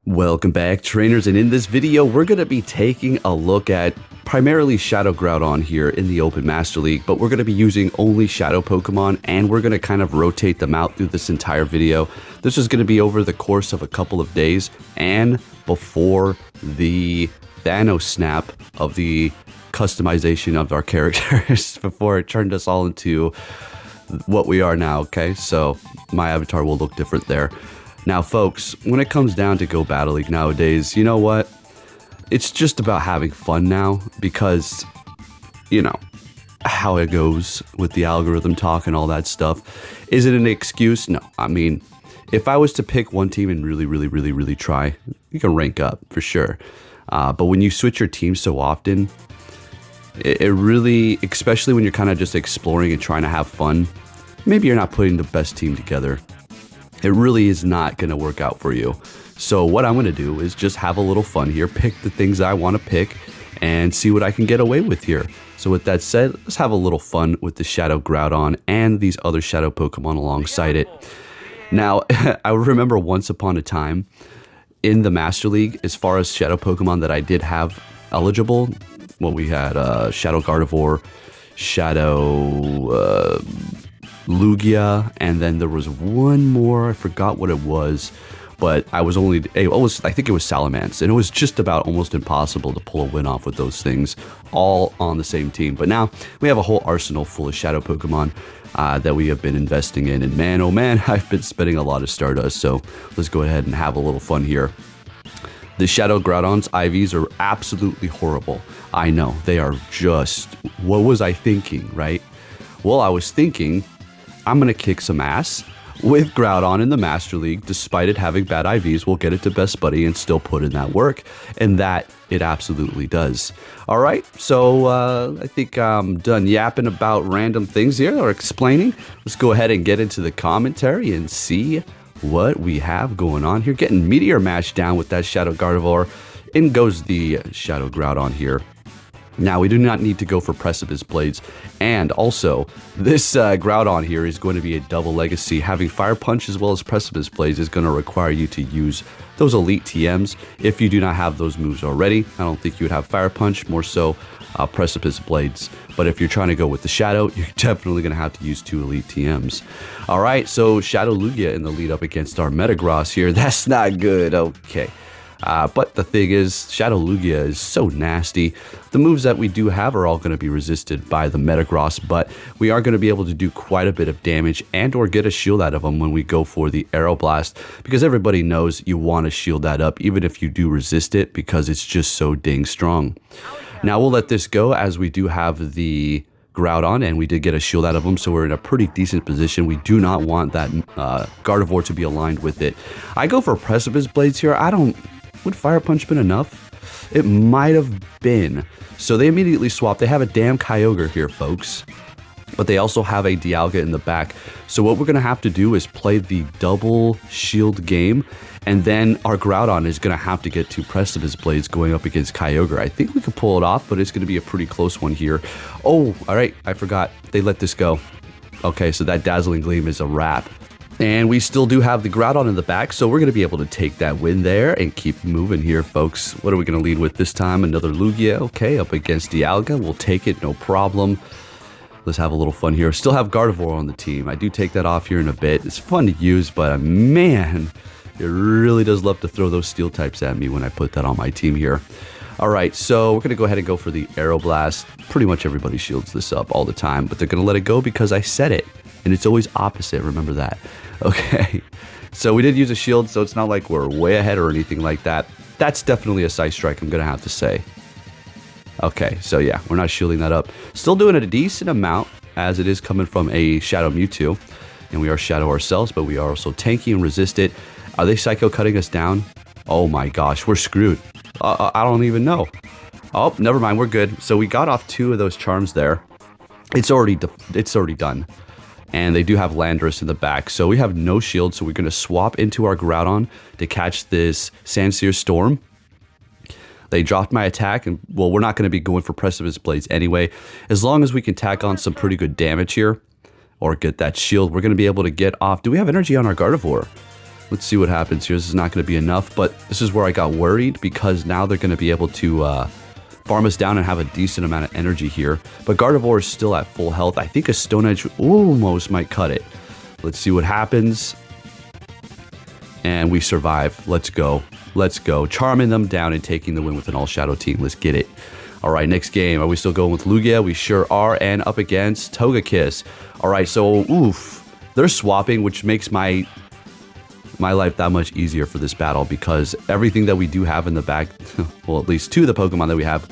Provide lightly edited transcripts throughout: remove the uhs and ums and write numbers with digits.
Welcome back, trainers, and in this video we're going to be taking a look at primarily Shadow Groudon here in the Open Master League, but we're going to be using only Shadow Pokemon, and we're going to kind of rotate them out through this entire video. This is going to be over the course of a couple of days and before the Thanos snap of the customization of our characters before it turned us all into what we are now, okay? So my avatar will look different there. Now, folks, when it comes down to Go Battle League nowadays, you know what? It's just about having fun now because, you know, how it goes with the algorithm talk and all that stuff. Is it an excuse? No. I mean, if I was to pick one team and really try, you can rank up for sure. But when you switch your team so often, it really, especially when you're kind of just exploring and trying to have fun, maybe you're not putting the best team together. It really is not going to work out for you. So what I'm going to do is just have a little fun here, pick the things I want to pick, and see what I can get away with here. So with that said, let's have a little fun with the Shadow Groudon and these other Shadow Pokemon alongside it. Now, I remember once upon a time in the Master League, as far as Shadow Pokemon that I did have eligible, well, we had Shadow Gardevoir, Shadow Lugia, and then there was one more, I forgot what it was, but I was only, I think it was Salamence, and it was just about almost impossible to pull a win off with those things all on the same team. But now we have a whole arsenal full of Shadow Pokemon that we have been investing in, and man, oh man, I've been spending a lot of Stardust, so let's go ahead and have a little fun here. The Shadow Groudon's IVs are absolutely horrible. I know, they are just, what was I thinking, right? Well, I was thinking, I'm going to kick some ass with Groudon in the Master League. Despite it having bad IVs, we'll get it to Best Buddy and still put in that work. And that it absolutely does. All right, so I think I'm done yapping about random things here or explaining. Let's go ahead and get into the commentary and see what we have going on here. Getting Meteor Mash down with that Shadow Gardevoir. In goes the Shadow Groudon here. Now, we do not need to go for Precipice Blades, and also, this Groudon here is going to be a double legacy. Having Fire Punch as well as Precipice Blades is going to require you to use those Elite TMs if you do not have those moves already. I don't think you would have Fire Punch, more so Precipice Blades. But if you're trying to go with the Shadow, you're definitely going to have to use 2 Elite TMs. Alright, so Shadow Lugia in the lead up against our Metagross here. That's not good, okay. But the thing is, Shadow Lugia is so nasty. The moves that we do have are all going to be resisted by the Metagross, but we are going to be able to do quite a bit of damage and or get a shield out of them when we go for the Aeroblast, because everybody knows you want to shield that up even if you do resist it, because it's just so dang strong. Now we'll let this go as we do have the Groudon, and we did get a shield out of him, so we're in a pretty decent position. We do not want that Gardevoir to be aligned with it. I go for Precipice Blades here. Would Fire Punch been enough? It might have been. So they immediately swapped. They have a damn Kyogre here, folks. But they also have a Dialga in the back. So what we're going to have to do is play the double shield game. And then our Groudon is going to have to get 2 Precipice Blades going up against Kyogre. I think we could pull it off, but it's going to be a pretty close one here. Oh, all right. I forgot. They let this go. Okay, so that Dazzling Gleam is a wrap. And we still do have the Groudon in the back, so we're going to be able to take that win there and keep moving here, folks. What are we going to lead with this time? Another Lugia, okay, up against Dialga. We'll take it, no problem. Let's have a little fun here. Still have Gardevoir on the team. I do take that off here in a bit. It's fun to use, but man, it really does love to throw those steel types at me when I put that on my team here. All right, so we're going to go ahead and go for the Aeroblast. Pretty much everybody shields this up all the time, but they're going to let it go because I said it. And it's always opposite, remember that. Okay, so we did use a shield, so it's not like we're way ahead or anything like that. That's definitely a Side Strike, I'm going to have to say. Okay, so yeah, we're not shielding that up. Still doing a decent amount, as it is coming from a Shadow Mewtwo. And we are Shadow ourselves, but we are also tanky and resist it. Are they Psycho cutting us down? Oh my gosh, we're screwed. I don't even know. Oh, never mind, we're good. So we got off 2 of those charms there. It's already done. And they do have Landorus in the back, so we have no shield, so we're going to swap into our Groudon to catch this Sandsear Storm. They dropped my attack, and well, we're not going to be going for Precipice Blades anyway. As long as we can tack on some pretty good damage here, or get that shield, we're going to be able to get off. Do we have energy on our Gardevoir? Let's see what happens here. This is not going to be enough, but this is where I got worried because now they're going to be able to farm us down and have a decent amount of energy here. But Gardevoir is still at full health. I think a Stone Edge almost might cut it. Let's see what happens. And we survive. Let's go. Let's go. Charming them down and taking the win with an all-shadow team. Let's get it. All right, next game. Are we still going with Lugia? We sure are. And up against Togekiss. All right, so, oof. They're swapping, which makes my life that much easier for this battle because everything that we do have in the back, well, at least two of the Pokemon that we have,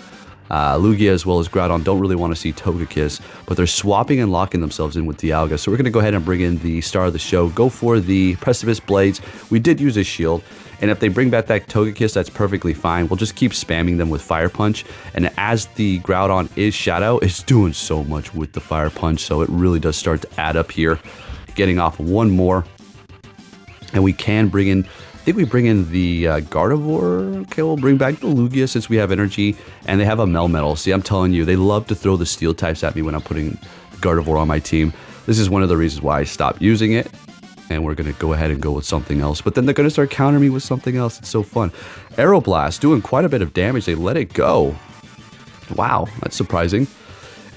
Lugia as well as Groudon, don't really want to see Togekiss, but they're swapping and locking themselves in with Dialga. So we're going to go ahead and bring in the star of the show, go for the Precipice Blades. We did use a shield, and if they bring back that Togekiss, that's perfectly fine. We'll just keep spamming them with Fire Punch, and as the Groudon is Shadow, it's doing so much with the Fire Punch, so it really does start to add up here. Getting off one more. And we can bring in, I think we bring in the Gardevoir. Okay, we'll bring back the Lugia since we have energy. And they have a Melmetal. See, I'm telling you, they love to throw the steel types at me when I'm putting Gardevoir on my team. This is one of the reasons why I stopped using it. And we're going to go ahead and go with something else. But then they're going to start countering me with something else. It's so fun. Aeroblast, doing quite a bit of damage. They let it go. Wow, that's surprising.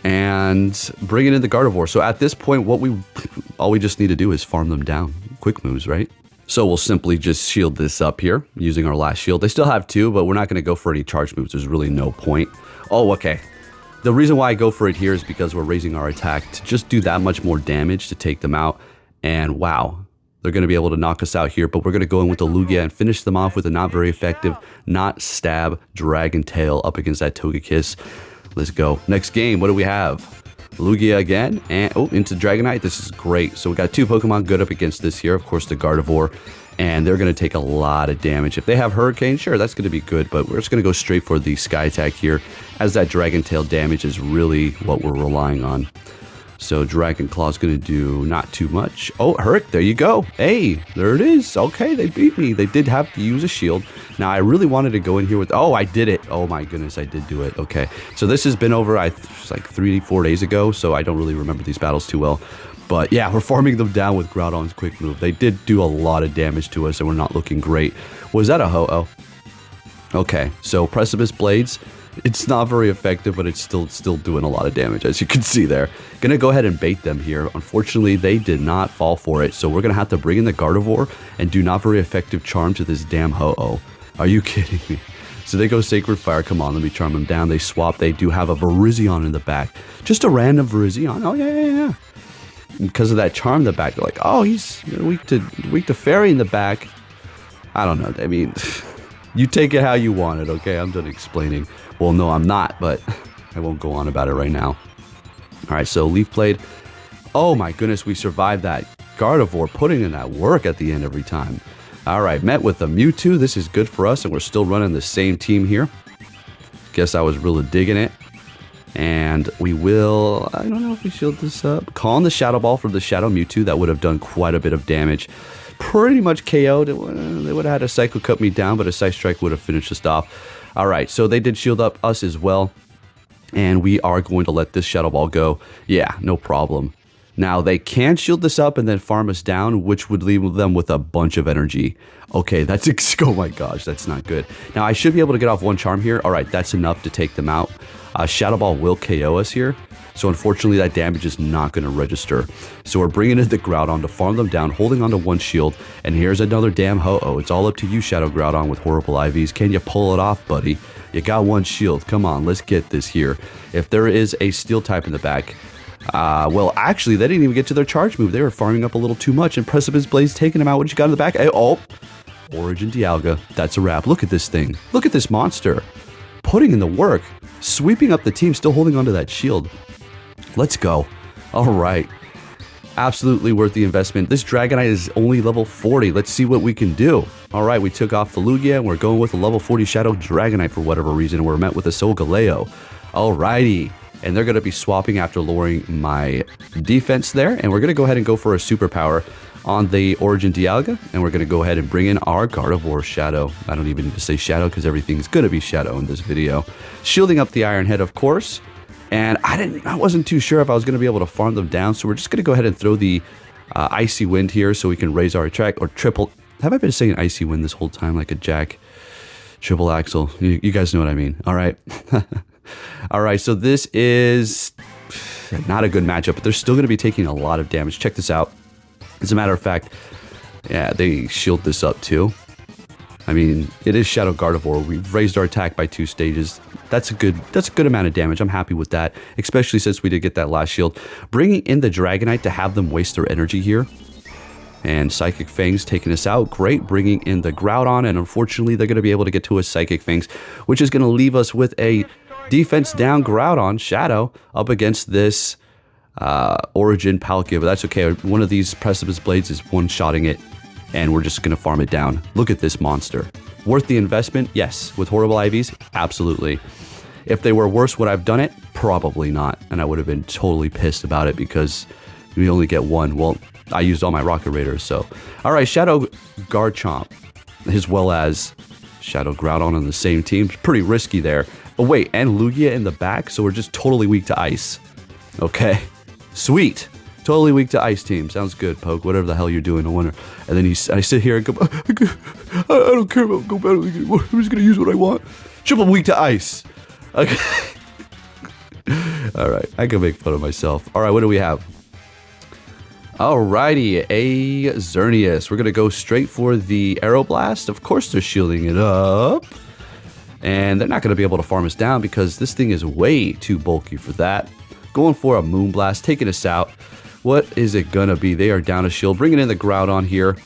And bringing in the Gardevoir. So at this point, all we just need to do is farm them down. Quick moves, right? So we'll simply just shield this up here using our last shield. They still have two, but we're not going to go for any charge moves. There's really no point. Oh, okay. The reason why I go for it here is because we're raising our attack to just do that much more damage to take them out. And wow, they're going to be able to knock us out here, but we're going to go in with the Lugia and finish them off with a not very effective, not stab Dragon Tail up against that Togekiss. Let's go. Next game, what do we have? Lugia again, and into Dragonite. This is great. So we got two Pokemon good up against this here. Of course, the Gardevoir, and they're going to take a lot of damage. If they have Hurricane, sure, that's going to be good, but we're just going to go straight for the Sky Attack here, as that Dragon Tail damage is really what we're relying on. So Dragon Claw is going to do not too much. Oh, Hurric, there you go. Hey, there it is. Okay, they beat me. They did have to use a shield. Now, I really wanted to go in here with... Oh, I did it. Oh, my goodness, I did do it. Okay, so this has been over, like 3-4 days ago, so I don't really remember these battles too well. But yeah, we're farming them down with Groudon's quick move. They did do a lot of damage to us, and we're not looking great. Was that a Ho-Oh? Okay, so Precipice Blades... It's not very effective, but it's still doing a lot of damage, as you can see there. Gonna go ahead and bait them here. Unfortunately, they did not fall for it, so we're gonna have to bring in the Gardevoir and do not very effective charm to this damn Ho-Oh. Are you kidding me? So they go Sacred Fire. Come on, let me charm them down. They swap. They do have a Virizion in the back. Just a random Virizion. Oh, yeah. Because of that charm in the back, they're like, oh, he's weak to Fairy in the back. I don't know. I mean, you take it how you want it, okay? I'm done explaining. Well, no, I'm not, but I won't go on about it right now. All right, so Leaf Blade. Oh, my goodness, we survived that. Gardevoir putting in that work at the end every time. All right, met with a Mewtwo. This is good for us, and we're still running the same team here. Guess I was really digging it. And we will, I don't know if we shield this up. Calling the Shadow Ball for the Shadow Mewtwo. That would have done quite a bit of damage. Pretty much KO'd. They would have had a Psycho Cut me down, but a Psy Strike would have finished us off. All right, so they did shield up us as well. And we are going to let this Shadow Ball go. Yeah, no problem. Now, they can shield this up and then farm us down, which would leave them with a bunch of energy. Okay, that's... Oh my gosh, that's not good. Now, I should be able to get off one charm here. All right, that's enough to take them out. Shadow Ball will KO us here. So, unfortunately, that damage is not going to register. So, we're bringing in the Groudon to farm them down, holding onto one shield. And here's another damn Ho-Oh. It's all up to you, Shadow Groudon, with horrible IVs. Can you pull it off, buddy? You got one shield. Come on, let's get this here. If there is a Steel type in the back... well, actually, they didn't even get to their charge move. They were farming up a little too much, and Precipice Blaze taking them out. What you got in the back? Oh, Origin Dialga. That's a wrap. Look at this thing. Look at this monster. Putting in the work. Sweeping up the team, still holding onto that shield. Let's go. All right. Absolutely worth the investment. This Dragonite is only level 40. Let's see what we can do. All right, we took off the Lugia, and we're going with a level 40 Shadow Dragonite for whatever reason. We're met with a Solgaleo. All righty. And they're going to be swapping after lowering my defense there. And we're going to go ahead and go for a superpower on the Origin Dialga. And we're going to go ahead and bring in our Gardevoir Shadow. I don't even need to say Shadow because everything's going to be Shadow in this video. Shielding up the Iron Head, of course. And I wasn't too sure if I was going to be able to farm them down. So we're just going to go ahead and throw the Icy Wind here so we can raise our attack or triple Have I been saying Icy Wind this whole time like a Jack triple axle? You guys know what I mean. All right. All right, so this is not a good matchup, but they're still going to be taking a lot of damage. Check this out. As a matter of fact, yeah, they shield this up too. I mean, it is Shadow Gardevoir. We've raised our attack by 2 stages. That's a good amount of damage. I'm happy with that, especially since we did get that last shield. Bringing in the Dragonite to have them waste their energy here. And Psychic Fangs taking us out. Great. Bringing in the Groudon, and unfortunately, they're going to be able to get to a Psychic Fangs, which is going to leave us with a defense down Groudon, Shadow, up against this Origin Palkia. But that's okay. One of these Precipice Blades is one-shotting it, and we're just going to farm it down. Look at this monster. Worth the investment? Yes. With horrible IVs? Absolutely. If they were worse, would I have done it? Probably not. And I would have been totally pissed about it because we only get one. Well, I used all my Rocket Raiders, so. All right, Shadow Garchomp, as well as Shadow Groudon on the same team. Pretty risky there. Oh, wait, and Lugia in the back, so we're just totally weak to Ice. Okay. Sweet. Totally weak to Ice team. Sounds good, Poke. Whatever the hell you're doing, no wonder. And then I sit here and go, I don't care about Go Battle League anymore. I'm just going to use what I want. Triple weak to Ice. Okay. All right. I can make fun of myself. All right, what do we have? Alrighty, a Xerneas. We're going to go straight for the Aeroblast. Of course, they're shielding it up. And they're not going to be able to farm us down because this thing is way too bulky for that. Going for a Moonblast, taking us out. What is it going to be? They are down a shield. Bringing in the Groudon here.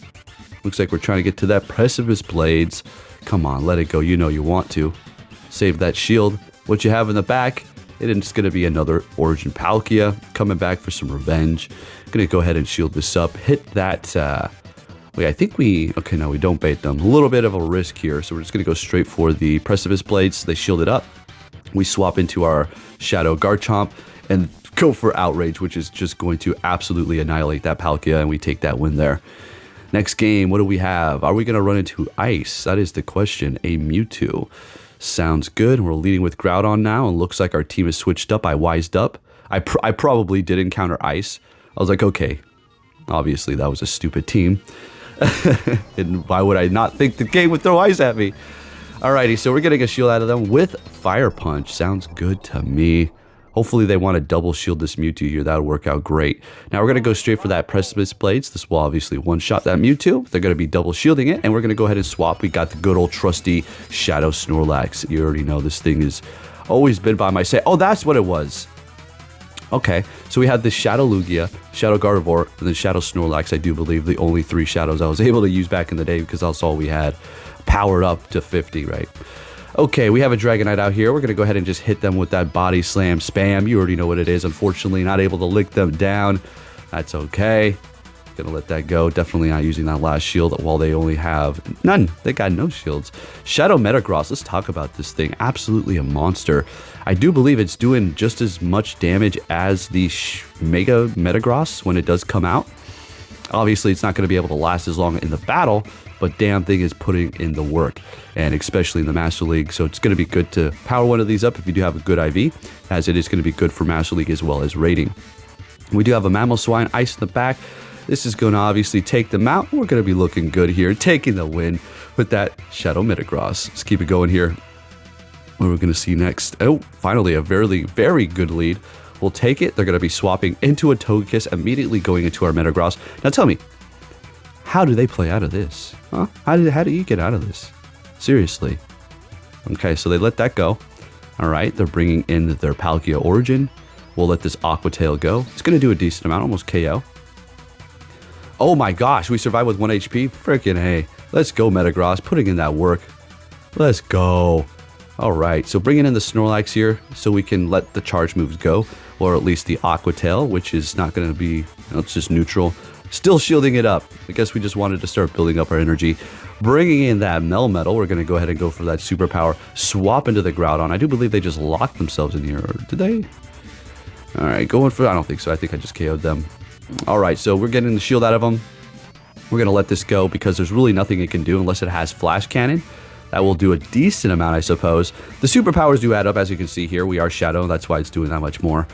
Looks like we're trying to get to that Precipice Blades. Come on, let it go. You know you want to. Save that shield. What you have in the back, it's going to be another Origin Palkia. Coming back for some revenge. Going to go ahead and shield this up. Hit that... wait, I think we... Okay, no, we don't bait them. A little bit of a risk here. So we're just going to go straight for the Precipice Blades. They shield it up. We swap into our Shadow Garchomp and go for Outrage, which is just going to absolutely annihilate that Palkia, and we take that win there. Next game, what do we have? Are we going to run into Ice? That is the question. A Mewtwo. Sounds good. We're leading with Groudon now, and looks like our team is switched up. I wised up. I probably did encounter Ice. I was like, okay, obviously that was a stupid team. And why would I not think the game would throw Ice at me? Alrighty, so we're getting a shield out of them with Fire Punch. Sounds good to me. Hopefully they want to double shield this Mewtwo here. That'll work out great. Now we're going to go straight for that Precipice Blades. This will obviously one-shot that Mewtwo. They're going to be double shielding it, and we're going to go ahead and swap. We got the good old trusty Shadow Snorlax. You already know this thing has always been by my side. Oh, that's what it was. Okay, so we had the Shadow Lugia, Shadow Gardevoir, and then Shadow Snorlax. I do believe the only 3 shadows I was able to use back in the day because that's all we had. Powered up to 50, right? Okay, we have a Dragonite out here. We're going to go ahead and just hit them with that Body Slam spam. You already know what it is. Unfortunately, not able to lick them down. That's okay. Gonna let that go. Definitely not using that last shield while they only have none. They got no shields. Shadow Metagross. Let's talk about this thing. Absolutely a monster. I do believe it's doing just as much damage as the Mega Metagross when it does come out. Obviously, it's not going to be able to last as long in the battle, but damn thing is putting in the work, and especially in the Master League. So it's going to be good to power one of these up if you do have a good IV, as it is going to be good for Master League as well as rating. We do have a Mamoswine Ice in the back. This is going to obviously take them out. We're going to be looking good here, taking the win with that Shadow Metagross. Let's keep it going here. What are we going to see next? Oh, finally a very, very good lead. We'll take it. They're going to be swapping into a Togekiss, immediately going into our Metagross. Now tell me, how do they play out of this? Huh? How do you get out of this? Seriously. Okay, so they let that go. All right, they're bringing in their Palkia Origin. We'll let this Aqua Tail go. It's going to do a decent amount, almost KO. Oh my gosh, we survived with 1 HP? Freaking hey. Let's go, Metagross. Putting in that work. Let's go. All right, so bringing in the Snorlax here so we can let the charge moves go, or at least the Aqua Tail, which is not going to be, it's just neutral. Still shielding it up. I guess we just wanted to start building up our energy. Bringing in that Melmetal, we're going to go ahead and go for that superpower. Swap into the Groudon. I do believe they just locked themselves in here. Or did they? All right, going for, I don't think so. I think I just KO'd them. All right, so we're getting the shield out of them. We're going to let this go because there's really nothing it can do unless it has Flash Cannon. That will do a decent amount, I suppose. The superpowers do add up, as you can see here. We are Shadow. That's why it's doing that much more.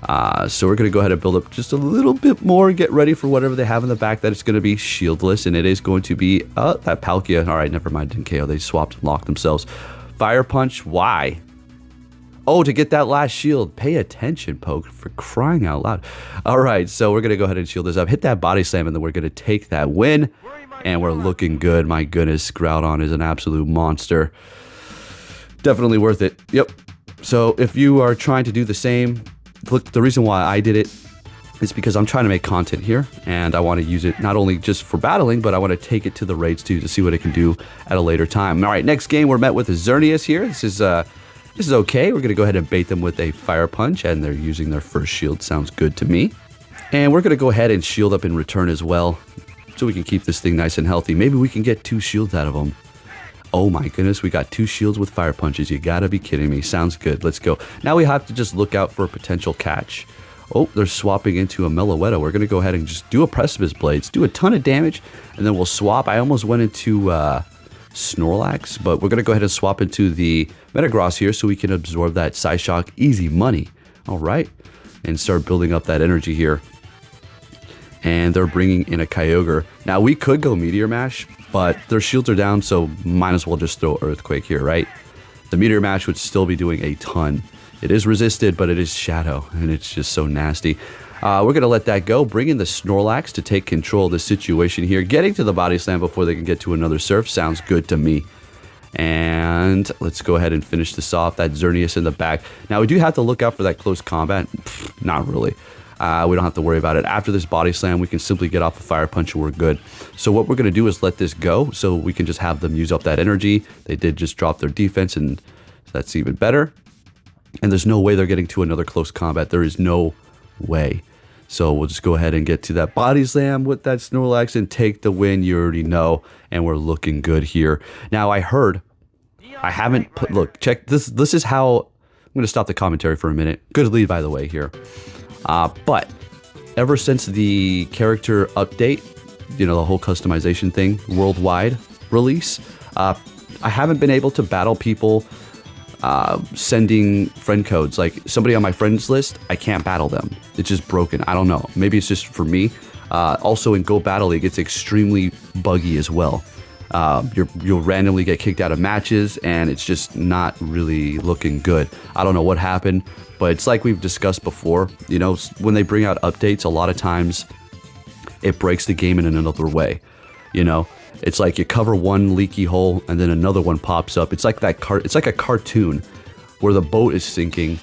So we're going to go ahead and build up just a little bit more, get ready for whatever they have in the back that it's going to be shieldless, and it is going to be that Palkia. All right, never mind, didn't KO. They swapped and locked themselves. Fire Punch, why? Oh, to get that last shield. Pay attention, Poke, for crying out loud. All right, so we're going to go ahead and shield this up. Hit that Body Slam, and then we're going to take that win. And we're looking good. My goodness, Groudon is an absolute monster. Definitely worth it. Yep. So if you are trying to do the same, look, the reason why I did it is because I'm trying to make content here. And I want to use it not only just for battling, but I want to take it to the raids too to see what it can do at a later time. All right, next game, we're met with a Xerneas here. This is okay. We're going to go ahead and bait them with a Fire Punch, and they're using their first shield. Sounds good to me. And we're going to go ahead and shield up in return as well, so we can keep this thing nice and healthy. Maybe we can get 2 shields out of them. Oh my goodness, we got 2 shields with Fire Punches. You gotta be kidding me. Sounds good. Let's go. Now we have to just look out for a potential catch. Oh, they're swapping into a Meloetta. We're going to go ahead and just do a Precipice Blades, do a ton of damage, and then we'll swap. I almost went into Snorlax, but we're going to go ahead and swap into the Metagross here so we can absorb that Psyshock. Easy money. All right. And start building up that energy here. And they're bringing in a Kyogre. Now, we could go Meteor Mash, but their shields are down, so might as well just throw Earthquake here, right? The Meteor Mash would still be doing a ton. It is resisted, but it is Shadow, and it's just so nasty. We're going to let that go. Bring in the Snorlax to take control of the situation here. Getting to the Body Slam before they can get to another Surf sounds good to me. And let's go ahead and finish this off. That Xerneas in the back. Now, we do have to look out for that close combat. Not really. We don't have to worry about it. After this Body Slam, we can simply get off a Fire Punch and we're good. So what we're going to do is let this go so we can just have them use up that energy. They did just drop their defense, and that's even better. And there's no way they're getting to another close combat. There is no way. So we'll just go ahead and get to that Body Slam with that Snorlax and take the win. You already know. And we're looking good here. Now, I heard, I haven't put, look, check this. This is how, I'm going to stop the commentary for a minute. Good lead, by the way, here. But ever since the character update, you know, the whole customization thing, worldwide release, I haven't been able to battle people sending friend codes. Like somebody on my friends list, I can't battle them. It's just broken. I don't know. Maybe it's just for me. Also in Go Battle League, it's extremely buggy as well. You'll randomly get kicked out of matches, and it's just not really looking good. I don't know what happened, but it's like we've discussed before. You know, when they bring out updates, a lot of times it breaks the game in another way. You know, it's like you cover one leaky hole and then another one pops up. It's like it's like a cartoon where the boat is sinking,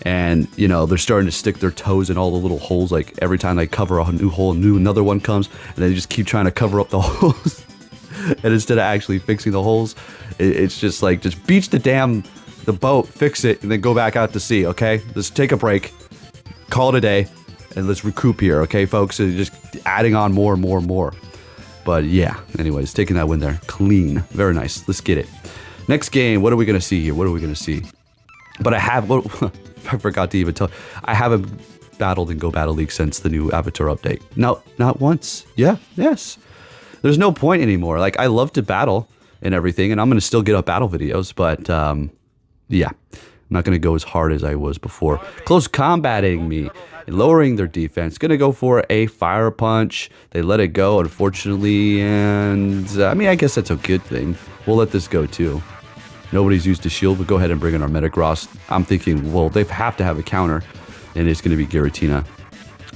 and you know they're starting to stick their toes in all the little holes. Like every time they cover a new hole, another one comes, and they just keep trying to cover up the holes. And instead of actually fixing the holes, it's just like, just beach the boat, fix it, and then go back out to sea, okay? Let's take a break, call it a day, and let's recoup here, okay, folks? So just adding on more and more and more. But yeah, anyways, taking that win there. Clean. Very nice. Let's get it. Next game, what are we going to see here? What are we going to see? But I have, I forgot to even tell, I haven't battled in Go Battle League since the new Avatar update. No, not once. Yeah, yes. There's no point anymore. Like, I love to battle and everything, and I'm going to still get up battle videos, but yeah, I'm not going to go as hard as I was before. Close combating me and lowering their defense. Going to go for a Fire Punch. They let it go, unfortunately, and I mean, I guess that's a good thing. We'll let this go too. Nobody's used a shield, but go ahead and bring in our Metagross. I'm thinking, well, they have to have a counter, and it's going to be Giratina.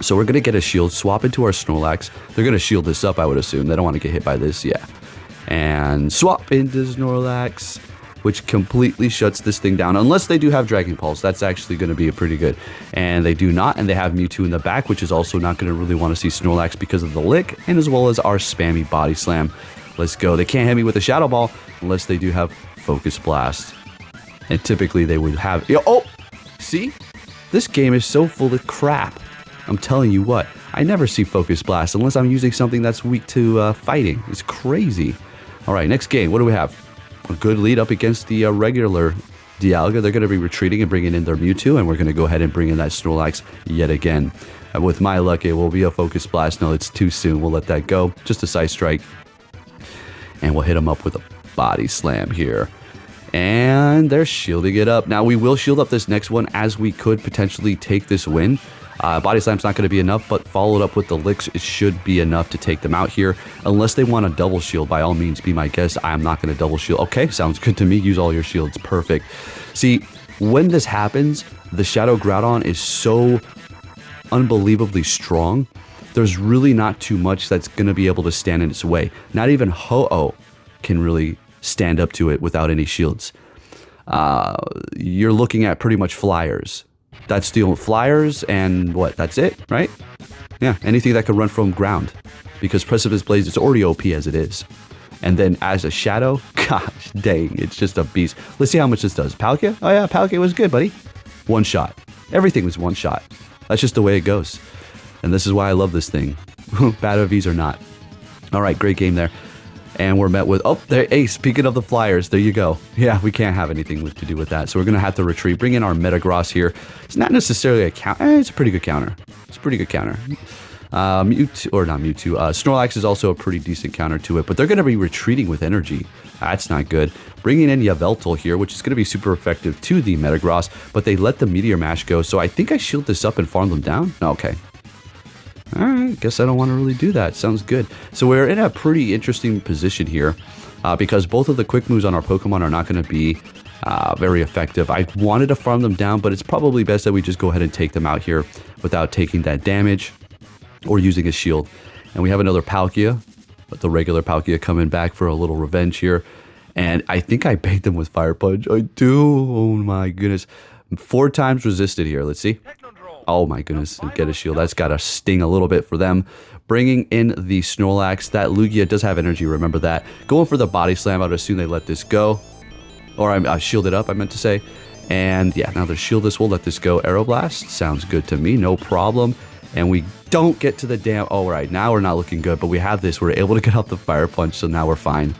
So we're going to get a shield, swap into our Snorlax. They're going to shield this up, I would assume. They don't want to get hit by this, yeah. And swap into Snorlax, which completely shuts this thing down. Unless they do have Dragon Pulse, that's actually going to be a pretty good. And they do not, and they have Mewtwo in the back, which is also not going to really want to see Snorlax because of the lick, and as well as our spammy Body Slam. Let's go. They can't hit me with a Shadow Ball unless they do have Focus Blast. And typically they would have... Oh! See? This game is so full of crap. I'm telling you what, I never see Focus Blast unless I'm using something that's weak to fighting. It's crazy. All right, next game. What do we have? A good lead up against the regular Dialga. They're going to be retreating and bringing in their Mewtwo, and we're going to go ahead and bring in that Snorlax yet again. And with my luck, it will be a Focus Blast. No, it's too soon. We'll let that go. Just a Side Strike. And we'll hit him up with a Body Slam here. And they're shielding it up. Now, we will shield up this next one as we could potentially take this win. Body Slam's not going to be enough, but followed up with the licks, it should be enough to take them out here. Unless they want a double shield, by all means, be my guest. I am not going to double shield. Okay, sounds good to me. Use all your shields. Perfect. See, when this happens, the Shadow Groudon is so unbelievably strong. There's really not too much that's going to be able to stand in its way. Not even Ho-Oh can really stand up to it without any shields. You're looking at pretty much flyers. That's the only flyers and what? That's it, right? Yeah, anything that can run from ground. Because Precipice Blaze is already OP as it is. And then as a shadow, gosh dang, it's just a beast. Let's see how much this does. Palkia? Oh yeah, Palkia was good, buddy. One shot. Everything was one shot. That's just the way it goes. And this is why I love this thing. Bad OVs or not. All right, great game there. And we're met with, oh, there, hey, speaking of the flyers, there you go. Yeah, we can't have anything to do with that. So we're going to have to retreat, bring in our Metagross here. It's not necessarily a counter. It's a pretty good counter. It's a pretty good counter. Mewtwo, or not Mewtwo, Snorlax is also a pretty decent counter to it, but they're going to be retreating with energy. That's not good. Bringing in Yveltal here, which is going to be super effective to the Metagross, but they let the Meteor Mash go, so I think I shield this up and farm them down. Okay. Alright, guess I don't want to really do that. Sounds good. So we're in a pretty interesting position here because both of the quick moves on our Pokemon are not going to be very effective. I wanted to farm them down, but it's probably best that we just go ahead and take them out here without taking that damage or using a shield. And we have another Palkia, but the regular Palkia coming back for a little revenge here. And I think I bait them with Fire Punch. I do. Oh my goodness. 4 times resisted here. Let's see. Oh my goodness, get a shield. That's got to sting a little bit for them. Bringing in the Snorlax. That Lugia does have energy, remember that. Going for the Body Slam, I would assume they let this go. Or I shielded up, I meant to say. And yeah, now they're shieldless. We'll let this go. Aeroblast, sounds good to me, no problem. And we don't get to the damn... Oh, right, now we're not looking good, but we have this. We're able to get out the Fire Punch, so now we're fine.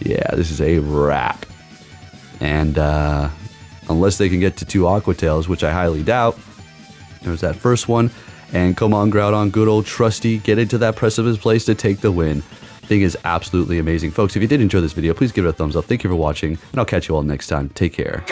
Yeah, this is a wrap. And unless they can get to 2 Aqua Tails, which I highly doubt... There's that first one, and come on, Groudon, good old trusty, get into that Precipice Place to take the win. Thing is absolutely amazing. Folks, if you did enjoy this video, please give it a thumbs up. Thank you for watching, and I'll catch you all next time. Take care.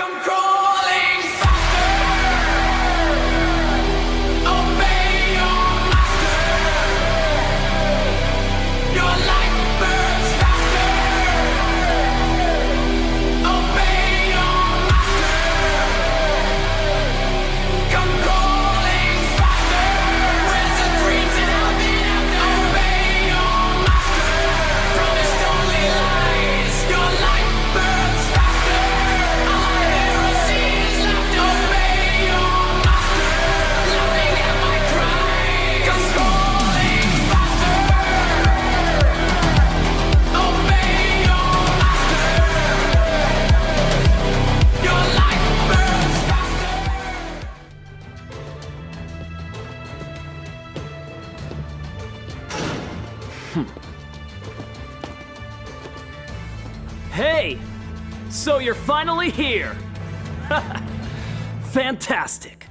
Hey! So you're finally here! Fantastic!